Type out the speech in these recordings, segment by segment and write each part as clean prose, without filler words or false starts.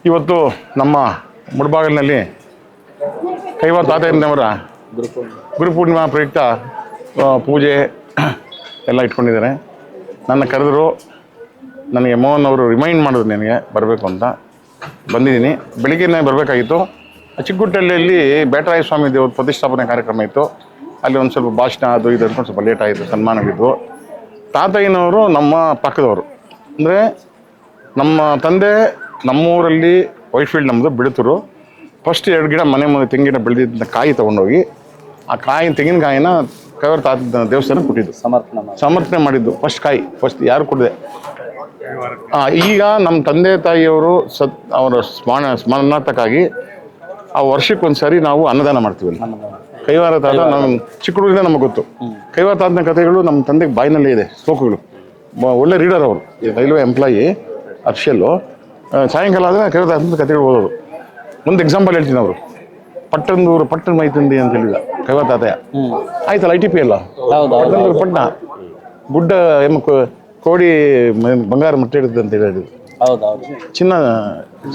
ಇವತ್ತು ನಮ್ಮ ಮುಳಬಾಗಿಲಿನಲ್ಲಿ ಕೈವಾರ ತಾತಯ್ಯನವರ ಗುರುಪೂರ್ಣಿಮಾ ಪ್ರಯುಕ್ತ ಪೂಜೆ ಎಲ್ಲ ಇಟ್ಕೊಂಡಿದ್ದಾರೆ. ನನ್ನ ಕರೆದರು, ನನಗೆ ಮೋಹನ್ ಅವರು ರಿಮೈಂಡ್ ಮಾಡಿದ್ರು ನನಗೆ ಬರಬೇಕು ಅಂತ. ಬಂದಿದ್ದೀನಿ. ಬೆಳಿಗ್ಗೆನೇ ಬರಬೇಕಾಗಿತ್ತು. ಚಿಕ್ಕಗುಟ್ಟಳ್ಳಿಯಲ್ಲಿ ಬೇಟರಾಯ ಸ್ವಾಮಿ ದೇವ್ರ ಪ್ರತಿಷ್ಠಾಪನೆ ಕಾರ್ಯಕ್ರಮ ಇತ್ತು. ಅಲ್ಲಿ ಒಂದು ಸ್ವಲ್ಪ ಭಾಷಣ ಅದು ಇದು ಅಂದ್ಕೊಂಡು ಸ್ವಲ್ಪ ಲೇಟ್ ಆಯಿತು. ಸನ್ಮಾನವಿದ್ದು. ತಾತಯ್ಯನವರು ನಮ್ಮ ಪಕ್ಕದವರು, ಅಂದರೆ ನಮ್ಮ ತಂದೆ ನಮ್ಮೂರಲ್ಲಿ ವೈಟ್ಫೀಲ್ಡ್ ನಮ್ಮದು ಬಿಡುತ್ತರು. ಫಸ್ಟ್ 2 ಗಿಡ ಮನೆ ಮುಂದೆ ತೆಂಗಿನ ಬೆಳೆದಿದ್ದ ಕಾಯಿ ತೊಗೊಂಡೋಗಿ ಆ ತೆಂಗಿನಕಾಯಿನ ಕೈವಾರ ತಾತ ದೇವಸ್ಥಾನ ಕೊಟ್ಟಿದ್ದು, ಸಮರ್ಪಣೆ ಮಾಡಿದ್ದು. ಫಸ್ಟ್ ಯಾರು ಕೊಟ್ಟಿದೆ. ಈಗ ನಮ್ಮ ತಂದೆ ತಾಯಿಯವರು ಅವರ ಸ್ಮರಣಾರ್ಥಕ್ಕಾಗಿ ಆ ವರ್ಷಕ್ಕೊಂದ್ಸರಿ ನಾವು ಅನ್ನದಾನ ಮಾಡ್ತೀವಿ. ಕೈವಾರ ತಾತ ನಾವು ಚಿಕ್ಕ ಹುಡುಗರಿಂದ ನಮಗೆ ಗೊತ್ತು. ಕೈವಾರ ತಾತನ ಕಥೆಗಳು ನಮ್ಮ ತಂದೆಗೆ ಬಾಯಿನಲ್ಲೇ ಇದೆ, ಶ್ಲೋಕಗಳು. ಒಳ್ಳೆ ರೀಡರ್ ಅವರು, ರೈಲ್ವೆ ಎಂಪ್ಲಾಯಿ ಅಫಿಷಿಯಲ್ಲು. ಸಾಯಂಕಾಲ ಆದರೆ ಕೈವಾರ ತಾತನ ಕಥೆಗಳು ಓದೋದು. ಒಂದು ಎಕ್ಸಾಂಪಲ್ ಹೇಳ್ತೀನಿ. ಅವರು ಪಟ್ಟಣ ಮೈತಂಡಿ ಅಂತ ಹೇಳಿದ ಕೈವಾರ ತಾತಯ್ಯ. ಆಯ್ತಲ್ಲ, ITP ಅಲ್ಲ, ಪಟ್ಟಣದೂರು ಪಟ್ಟಣ ಗುಡ್ಡ ಕೋಡಿ ಬಂಗಾರ ಮಟ್ಟ ಇಡುತ್ತೆ ಅಂತ ಹೇಳಿದ್ರು. ಚಿನ್ನ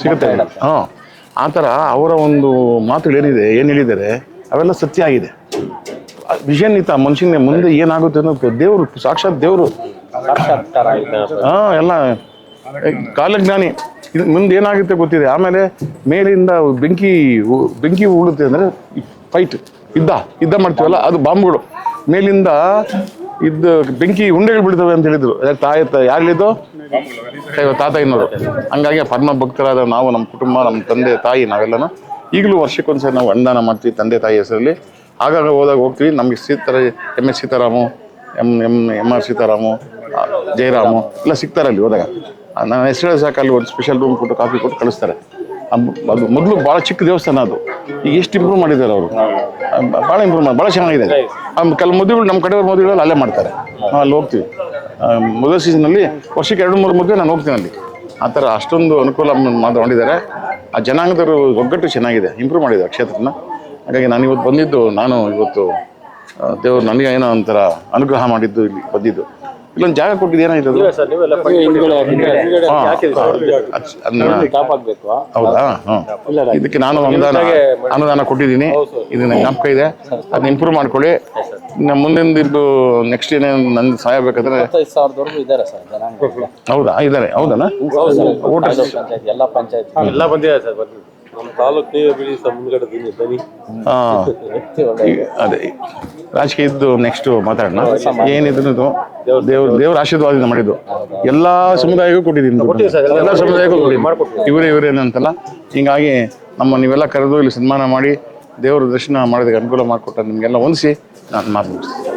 ಸಿಗುತ್ತೆ. ಆ ಥರ ಅವರ ಒಂದು ಮಾತುಗಳು ಏನು ಹೇಳಿದ್ದಾರೆ ಅವೆಲ್ಲ ಸತ್ಯ ಆಗಿದೆ. ವಿಷನ್ನಿತ ಮನುಷ್ಯನಿಗೆ ಮುಂದೆ ಏನಾಗುತ್ತೆ ಅನ್ನೋದು ದೇವರು, ಸಾಕ್ಷಾತ್ ದೇವರು. ಎಲ್ಲ ಕಾಲಜ್ಞಾನಿ. ಇದು ಮುಂದೆ ಏನಾಗುತ್ತೆ ಗೊತ್ತಿದೆ. ಆಮೇಲೆ ಮೇಲಿಂದ ಬೆಂಕಿ ಉಳುತ್ತೆ ಅಂದರೆ ಫೈಟ್ ಯುದ್ಧ ಮಾಡ್ತೀವಲ್ಲ, ಅದು ಬಾಂಬ್ಗಳು ಮೇಲಿಂದ ಬೆಂಕಿ ಉಂಡೆಗಳು ಬಿಡ್ತವೆ ಅಂತ ಹೇಳಿದ್ರು. ಯಾರಿದ್ದು ತಾತಯ್ಯನವರು. ಹಂಗಾಗಿ ಪರಮ ಭಕ್ತರಾದ ನಾವು, ನಮ್ಮ ಕುಟುಂಬ, ನಮ್ಮ ತಂದೆ ತಾಯಿ, ನಾವೆಲ್ಲನೂ ಈಗಲೂ ವರ್ಷಕ್ಕೊಂದ್ಸರಿ ನಾವು ಅನ್ನದಾನ ಮಾಡ್ತೀವಿ ತಂದೆ ತಾಯಿ ಹೆಸರಲ್ಲಿ. ಆಗಾಗ ಹೋಗ್ತೀವಿ. ನಮಗೆ MS ಸೀತಾರಾಮು, MR ಸೀತಾರಾಮು, ಜಯರಾಮು ಎಲ್ಲ ಸಿಗ್ತಾರೆ ಅಲ್ಲಿ ಹೋದಾಗ. ನನ್ನ ಹೆಸರು ಸಾಕಲ್ಲಿ ಒಂದು ಸ್ಪೆಷಲ್ ರೂಮ್ ಕೊಟ್ಟು ಕಾಫಿ ಕೊಟ್ಟು ಕಳಿಸ್ತಾರೆ. ಅದು ಮೊದಲು ಭಾಳ ಚಿಕ್ಕ ದೇವಸ್ಥಾನ. ಅದು ಈಗ ಎಷ್ಟು ಇಂಪ್ರೂವ್ ಮಾಡಿದ್ದಾರೆ ಅವರು, ಭಾಳ ಇಂಪ್ರೂವ್ ಭಾಳ ಚೆನ್ನಾಗಿದೆ. ಕೆಲವು ಮದುವೆಗಳು ನಮ್ಮ ಕಡೆಯವ್ರ ಮದುವೆಗಳಲ್ಲಿ ಅಲ್ಲೇ ಮಾಡ್ತಾರೆ. ನಾವು ಅಲ್ಲಿ ಹೋಗ್ತೀವಿ. ಮದುವೆ ಸೀಸನಲ್ಲಿ ವರ್ಷಕ್ಕೆ 2-3 ಮದುವೆ ನಾನು ಹೋಗ್ತೀನಿ ಅಲ್ಲಿ. ಆ ಥರ ಅಷ್ಟೊಂದು ಅನುಕೂಲ ಮಾಡಿದ್ದಾರೆ. ಆ ಜನಾಂಗದವರು ಒಗ್ಗಟ್ಟು ಚೆನ್ನಾಗಿದೆ, ಇಂಪ್ರೂವ್ ಮಾಡಿದ್ದಾರೆ ಕ್ಷೇತ್ರನ. ಹಾಗಾಗಿ ನಾನು ಇವತ್ತು ಬಂದಿದ್ದು, ಇವತ್ತು ದೇವರು ನನಗೆ ಏನೋ ಒಂಥರ ಅನುಗ್ರಹ ಮಾಡಿದ್ದು, ಇಲ್ಲಿ ಬಂದಿದ್ದು. ಇಲ್ಲೊಂದು ಜಾಗ ಕೊಟ್ಟಿದ್ದು ಏನಾಯ್ತು, ಹೌದಾ? ಇದಕ್ಕೆ ನಾನು ಅನುದಾನ ಕೊಟ್ಟಿದ್ದೀನಿ. ಇದನ್ನ ಜ್ಞಾಪಕ ಇದೆ. ಅದನ್ನ ಇಂಪ್ರೂವ್ ಮಾಡ್ಕೊಳ್ಳಿ. ಮುಂದಿನ ನೆಕ್ಸ್ಟ್ ಏನೇನು ನನ್ನ ಸಹಾಯ ಬೇಕಾದ್ರೆ. ಹೌದಾ? ಇದ್ದಾರೆ. ಹೌದಾ? ಅದೇ ರಾಜಕೀಯದ್ದು ನೆಕ್ಸ್ಟ್ ಮಾತಾಡೋಣ. ಏನಿದ್ರು ದೇವ್ರ ಆಶೀರ್ವಾದದಿಂದ ಮಾಡಿದ್ದು. ಎಲ್ಲಾ ಸಮುದಾಯಕ್ಕೂ ಕೊಟ್ಟಿದ್ದೀನಿ, ಎಲ್ಲ ಸಮುದಾಯಕ್ಕೂ ಕೊಟ್ಟಿದ್ದೀನಿ. ಇವರೇನಂತಲ್ಲ. ಹಿಂಗಾಗಿ ನೀವೆಲ್ಲ ಕರೆದು ಇಲ್ಲಿ ಸನ್ಮಾನ ಮಾಡಿ ದೇವ್ರ ದರ್ಶನ ಮಾಡೋದಕ್ಕೆ ಅನುಕೂಲ ಮಾಡಿಕೊಟ್ಟ ನಿಮಗೆಲ್ಲ ಹೊಂದಿಸಿ ನಾನು ಮಾತು ಮುಗಿಸ್ತೀನಿ.